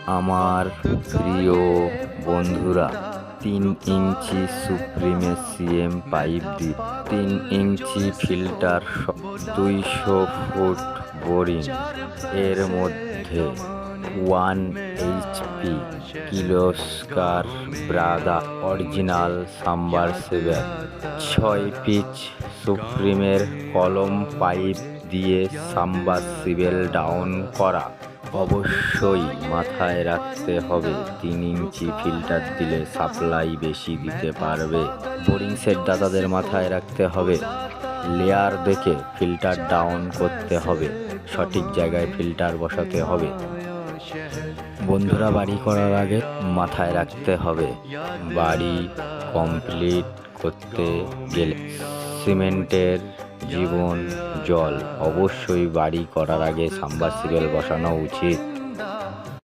আমার প্রিয় বন্ধুরা, 3 ইঞ্চি সুপ্রিমেসিয়াম পাইপ দিয়ে 3 ইঞ্চি ফিল্টার, 200 ফুট বোরিং এর মধ্যে 1 HP Kirloskar brothers original submersible, 6 পিচ সুপ্রিমের কলম পাইপ দিয়ে সাবমার্সিবল ডাউন করা। অবশ্যই মাথায় রাখতে হবে 3 ইঞ্চি ফিল্টার দিলে সাপ্লাই বেশি দিতে পারবে। বোরিং সেট দাতাদের মাথায় রাখতে হবে লেয়ার দেখে ফিল্টার ডাউন করতে হবে, সঠিক জায়গায় ফিল্টার বসাতে হবে। বন্ধুরা, বাড়ি করার আগে মাথায় রাখতে হবে বাড়ি কমপ্লিট করতে গেলে সিমেন্টের জীবন জল। অবশ্যই বাড়ি করার আগে সাবমার্সিবল বসানো উচিত।